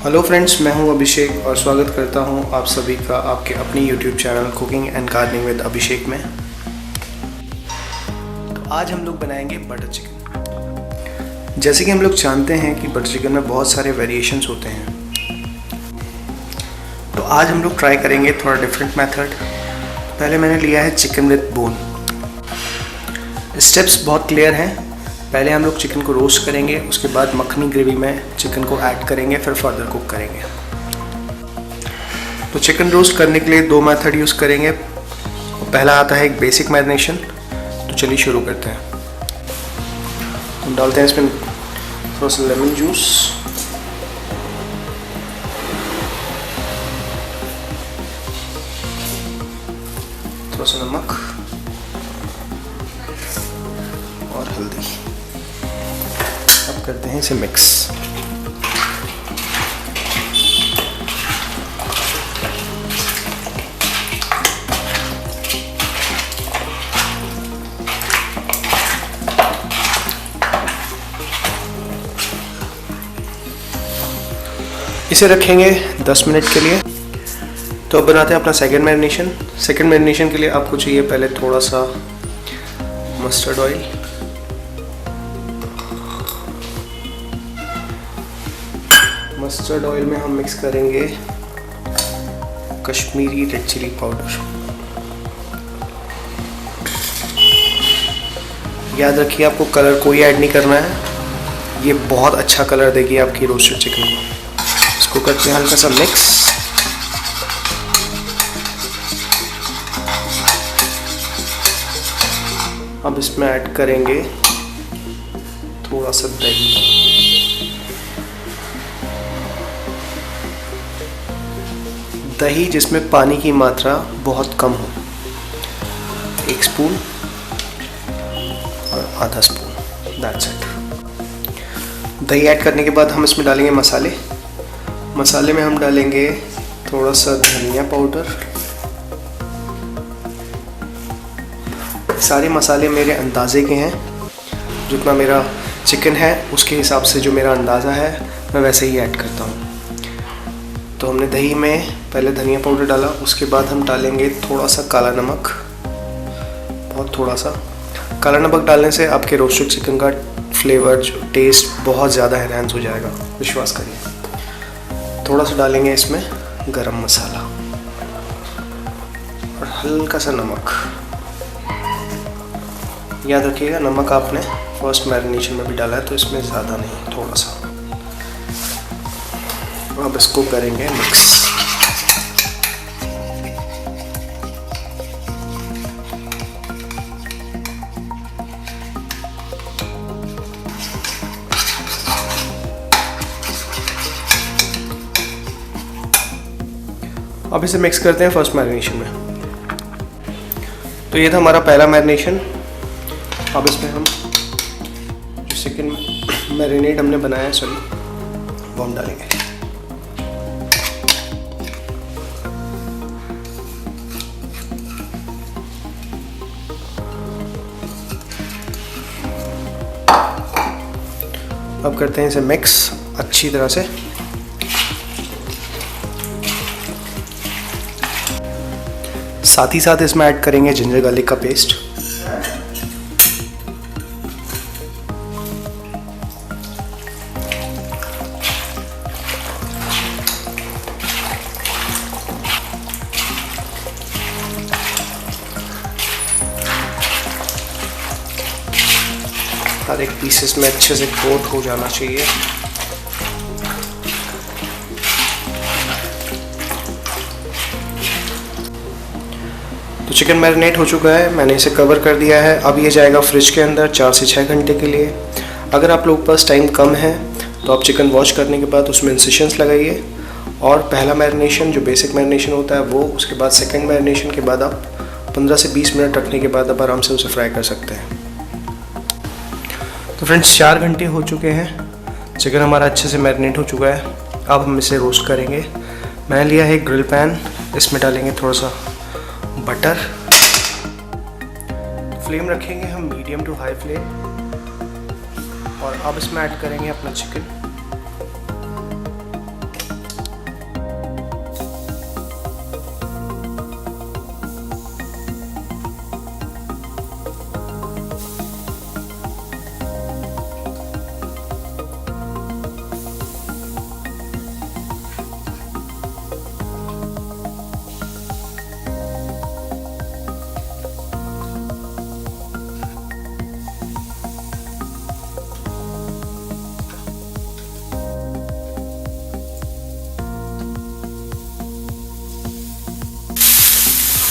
Hello friends, मैं हूं अभिषेक और स्वागत करता हूं आप सभी का आपके अपनी YouTube channel cooking and gardening with Abhishek में। तो आज हम लोग बनाएंगे बटर चिकन। जैसे कि हम लोग जानते हैं कि बटर चिकन में बहुत सारे वेरिएशंस होते हैं, तो आज हम लोग ट्राई करेंगे थोड़ा डिफरेंट मेथड। पहले मैंने लिया है चिकन विद बोन। स्टेप्स बहुत क्लियर हैं। पहले हम लोग चिकन को रोस्ट करेंगे, उसके बाद मखनी ग्रेवी में चिकन को ऐड करेंगे, फिर फर्दर कुक करेंगे। तो चिकन रोस्ट करने के लिए दो मेथड यूज़ करेंगे। पहला आता है एक बेसिक मैरिनेशन। तो चलिए शुरू करते हैं। हम डालते हैं इसमें थोड़ा सा लेमन जूस, थोड़ा सा नमक और हल्दी। अब करते हैं इसे मिक्स। इसे रखेंगे 10 मिनट के लिए। तो अब बनाते हैं अपना सेकंड मैरिनेशन। सेकंड मैरिनेशन के लिए आपको चाहिए पहले थोड़ा सा मस्टर्ड ऑयल, मस्टर्ड ऑयल में हम मिक्स करेंगे कश्मीरी रेड चिली पाउडर। याद रखिए आपको कलर कोई ऐड नहीं करना है, ये बहुत अच्छा कलर देगी आपकी रोस्टेड चिकन को। इसको करते हैं हल्का सा मिक्स। अब इसमें ऐड करेंगे थोड़ा सा दही, दही जिसमें पानी की मात्रा बहुत कम हो। 1 स्पून और आधा स्पून, दैट्स इट। दही ऐड करने के बाद हम इसमें डालेंगे मसाले। मसाले में हम डालेंगे थोड़ा सा धनिया पाउडर। सारे मसाले मेरे अंदाजे के हैं, जितना मेरा चिकन है उसके हिसाब से जो मेरा अंदाज़ा है मैं वैसे ही ऐड करता हूँ। तो हमने दही में पहले धनिया पाउडर डाला, उसके बाद हम डालेंगे थोड़ा सा काला नमक, बहुत थोड़ा सा। काला नमक डालने से आपके रोस्टेड चिकन का फ्लेवर जो टेस्ट बहुत ज़्यादा एनहांस हो जाएगा, विश्वास करिए। थोड़ा सा डालेंगे इसमें गरम मसाला और हल्का सा नमक। याद रखिएगा नमक आपने फर्स्ट मैरिनेशन में भी डाला है, तो इसमें ज़्यादा नहीं, थोड़ा सा। अब इसको करेंगे मिक्स। अब इसे मिक्स करते हैं फर्स्ट मैरिनेशन में। तो ये था हमारा पहला मैरिनेशन। अब इसमें हम जो चिकन मैरिनेट हमने बनाया है, वो हम डालेंगे। अब करते हैं इसे मिक्स अच्छी तरह से। साथ ही साथ इसमें ऐड करेंगे जिंजर गार्लिक का पेस्ट। हर एक पीसेस में अच्छे से कोट हो जाना चाहिए। तो चिकन मैरिनेट हो चुका है, मैंने इसे कवर कर दिया है। अब ये जाएगा फ्रिज के अंदर 4 से 6 घंटे के लिए। अगर आप लोगों के पास टाइम कम है तो आप चिकन वॉश करने के बाद उसमें इंसिशंस लगाइए, और पहला मैरिनेशन जो बेसिक मैरिनेशन होता है वो, उसके बाद सेकेंड मैरिनेशन के बाद आप 15 से 20 मिनट रखने के बाद आप आराम से उसे फ्राई कर सकते हैं। तो फ्रेंड्स 4 घंटे हो चुके हैं, चिकन हमारा अच्छे से मैरिनेट हो चुका है। अब हम इसे रोस्ट करेंगे। मैंने लिया है एक ग्रिल पैन, इसमें डालेंगे थोड़ा सा बटर। फ्लेम रखेंगे हम मीडियम टू हाई फ्लेम, और अब इसमें ऐड करेंगे अपना चिकन।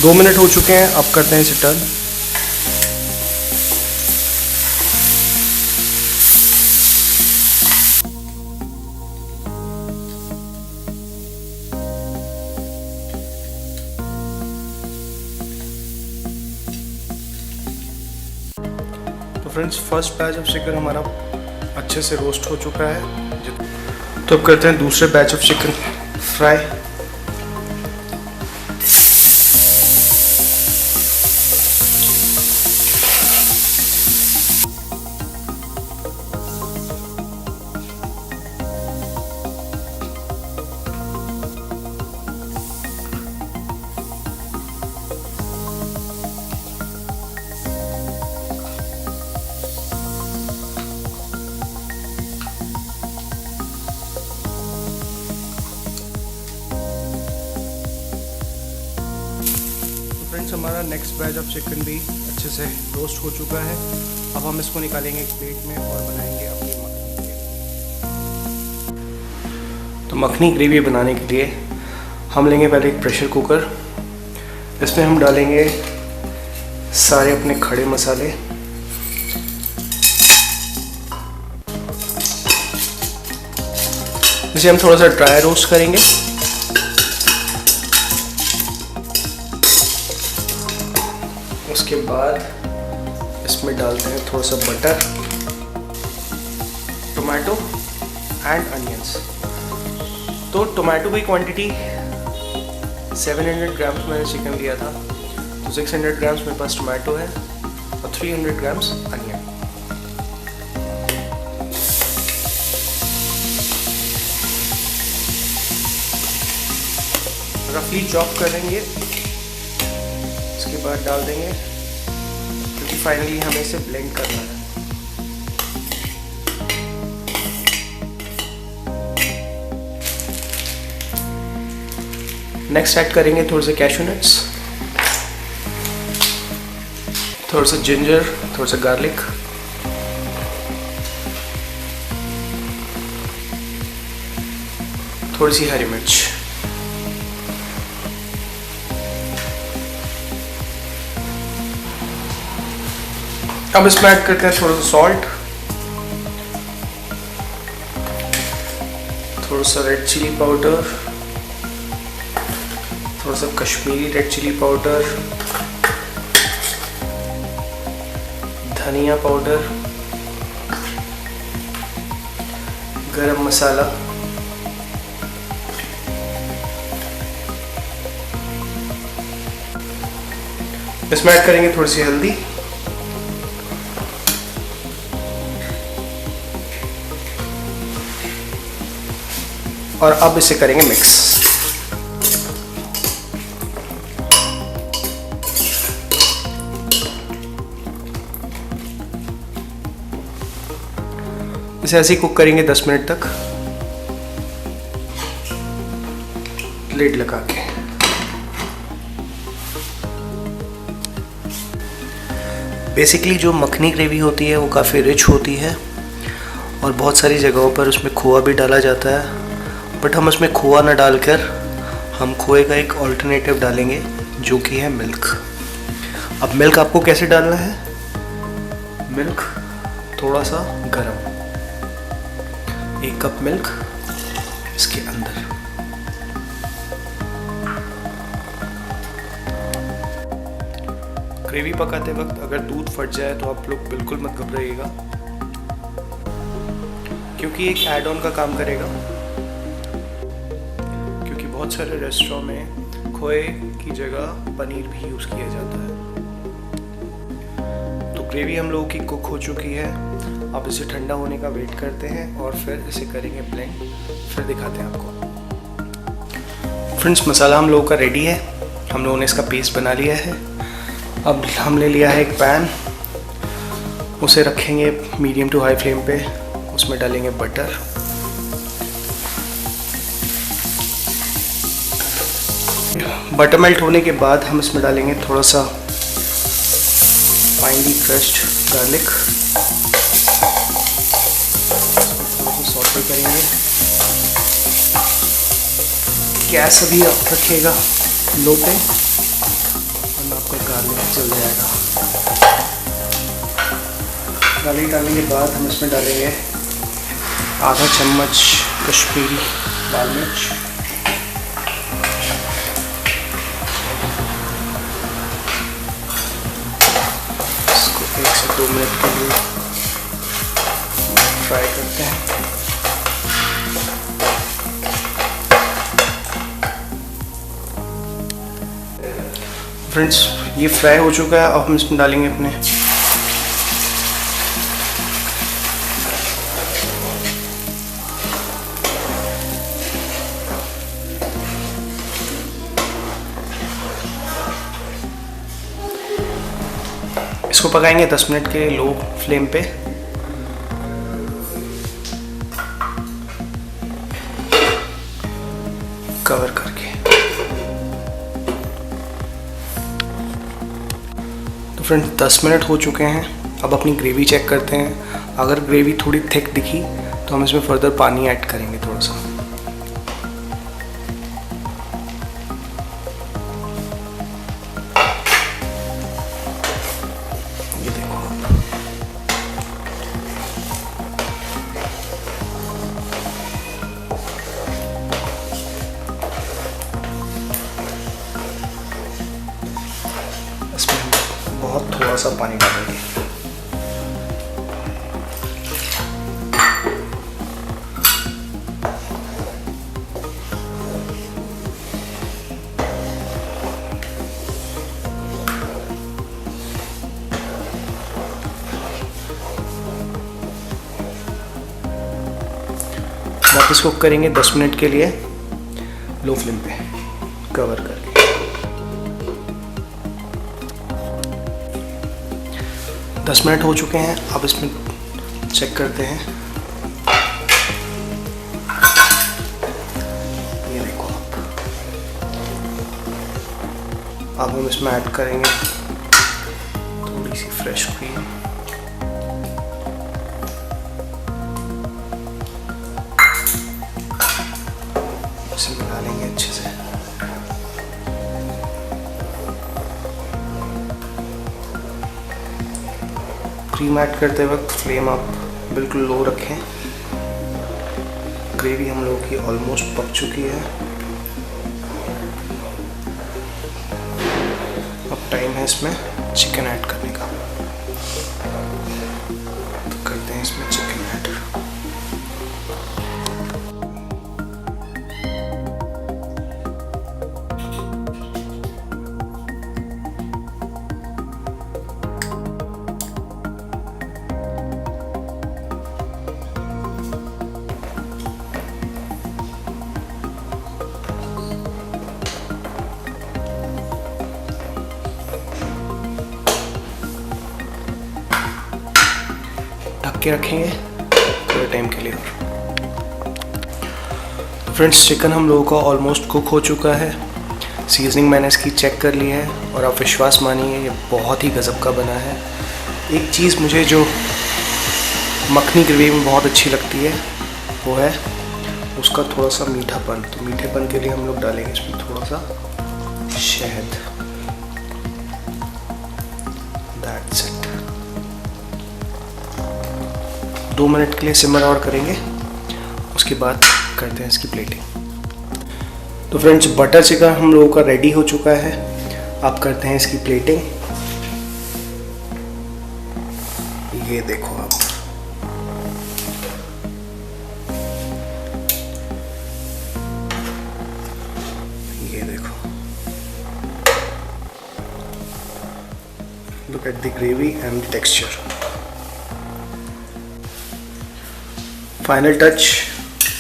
2 मिनट हो चुके हैं, अब करते हैं इसे टर्न। तो friends, first batch of chicken हमारा अच्छे से रोस्ट हो चुका है। तो अब करते हैं दूसरे batch of chicken fry. Friends, हमारा नेक्स्ट बैच ऑफ चिकन भी अच्छे से रोस्ट हो चुका है। अब हम इसको निकालेंगे एक प्लेट में और बनाएंगे अपनी मखनी ग्रेवी। तो मखनी ग्रेवी बनाने के लिए हम लेंगे पहले एक प्रेशर कुकर। इसमें हम डालेंगे सारे अपने खड़े मसाले। इसे हम थोड़ा सा ड्राई रोस्ट करेंगे। उसके बाद इसमें डालते हैं थोड़ा सा बटर, टोमेटो एंड अनियंस। तो टोमेटो की क्वांटिटी 700 ग्राम्स मैंने चिकन लिया था, तो 600 ग्राम्स मेरे पास टोमेटो है और 300 ग्राम्स अनियन। रफली चॉप करेंगे, इसके बाद डाल देंगे, क्योंकि फाइनली हमें इसे ब्लेंड करना है। नेक्स्ट ऐड करेंगे थोड़े से कैशू नट्स, थोड़ा सा जिंजर, थोड़ा सा गार्लिक, थोड़ी सी हरी मिर्च। अब इसमें ऐड करते हैं थोड़ा सा सॉल्ट, थोड़ा सा रेड चिली पाउडर, थोड़ा सा कश्मीरी रेड चिली पाउडर, धनिया पाउडर, गरम मसाला, इसमें ऐड करेंगे थोड़ी सी हल्दी, और अब इसे करेंगे मिक्स। इसे ऐसे ही कुक करेंगे 10 मिनट तक, लिड लगा के। बेसिकली जो मखनी ग्रेवी होती है वो काफ़ी रिच होती है और बहुत सारी जगहों पर उसमें खोआ भी डाला जाता है, बट हम उसमें खोआ ना डालकर हम खोए का एक ऑल्टरनेटिव डालेंगे जो कि है मिल्क। अब मिल्क आपको कैसे डालना है? मिल्क थोड़ा सा गरम, 1 कप मिल्क इसके अंदर। ग्रेवी पकाते वक्त अगर दूध फट जाए तो आप लोग बिल्कुल मत घबराइएगा, क्योंकि एक ऐड ऑन का काम करेगा। क्योंकि बहुत सारे रेस्टोरेंट में खोए की जगह पनीर भी यूज़ किया जाता है। तो ग्रेवी हम लोगों की कुक हो चुकी है। अब इसे ठंडा होने का वेट करते हैं और फिर इसे करेंगे ब्लेंड, फिर दिखाते हैं आपको। फ्रेंड्स, मसाला हम लोगों का रेडी है, हम लोगों ने इसका पेस्ट बना लिया है। अब हमने लिया है एक पैन, उसे रखेंगे मीडियम टू हाई फ्लेम पे, उसमें डालेंगे बटर, बटर मेल्ट होने के बाद हम इसमें डालेंगे थोड़ा सा फाइनली क्रश्ड गार्लिक, सॉटे करेंगे। गैस अभी आप रखिएगा लो पे। आपका गार्लिक जल जाएगा। गार्लिक डालने के बाद हम इसमें डालेंगे आधा चम्मच कश्मीरी लाल मिर्च, इसको 1 से 2 मिनट के लिए फ्राई करते हैं। फ्रेंड्स, ये फ्राई हो चुका है। अब हम इसमें डालेंगे अपने इसको पकाएंगे 10 मिनट के लो फ्लेम पे। कवर करके। तो फ्रेंड्स 10 मिनट हो चुके हैं। अब अपनी ग्रेवी चेक करते हैं। अगर ग्रेवी थोड़ी थिक दिखी तो हम इसमें फर्दर पानी ऐड करेंगे थोड़ा सा। ये देखो, इसमें बहुत थोड़ा सा पानी डालेंगे। वापस कुक करेंगे 10 मिनट के लिए लो फ्लेम पे कवर करके। 10 मिनट हो चुके हैं। अब इसमें चेक करते हैं। ये देखो, अब हम इसमें ऐड करेंगे थोड़ी सी फ्रेश क्रीम। इसे मिला लेंगे अच्छे से। क्रीम ऐड करते वक्त फ्लेम आप बिल्कुल लो रखें। ग्रेवी हम लोगों की ऑलमोस्ट पक चुकी है। अब टाइम है इसमें चिकन ऐड करने का। तो करते हैं इसमें चिकन ऐड। ढक के रखेंगे थोड़े टाइम के लिए। फ्रेंड्स, चिकन हम लोगों का ऑलमोस्ट कुक हो चुका है। सीजनिंग मैंने इसकी चेक कर ली है और आप विश्वास मानिए ये बहुत ही गज़ब का बना है। एक चीज़ मुझे जो मखनी ग्रेवी में बहुत अच्छी लगती है वो है उसका थोड़ा सा मीठापन। तो मीठेपन के लिए हम लोग डालेंगे इसमें थोड़ा सा शहद। That's it. 2 मिनट के लिए सिमर और करेंगे, उसके बाद करते हैं इसकी प्लेटिंग। तो फ्रेंड्स, बटर चिकन हम लोगों का रेडी हो चुका है। आप करते हैं इसकी प्लेटिंग। ये देखो आप, ये देखो, look at the gravy and the texture. Final touch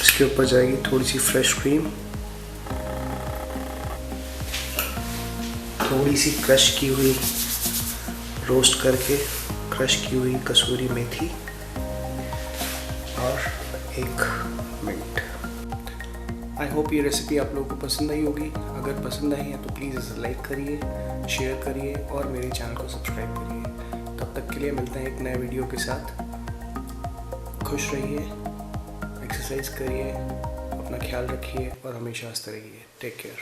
इसके ऊपर जाएगी थोड़ी सी फ्रेश क्रीम, थोड़ी सी क्रश की हुई, रोस्ट करके क्रश की हुई कसूरी मेथी और एक मिंट। आई होप ये रेसिपी आप लोगों को पसंद आई होगी। अगर पसंद आई है तो प्लीज़ इसे लाइक करिए, शेयर करिए और मेरे चैनल को सब्सक्राइब करिए। तब तक के लिए मिलते हैं एक नए वीडियो के साथ। खुश रहिए, एक्सरसाइज करिए, अपना ख्याल रखिए और हमेशा हंसते रहिए। Take care.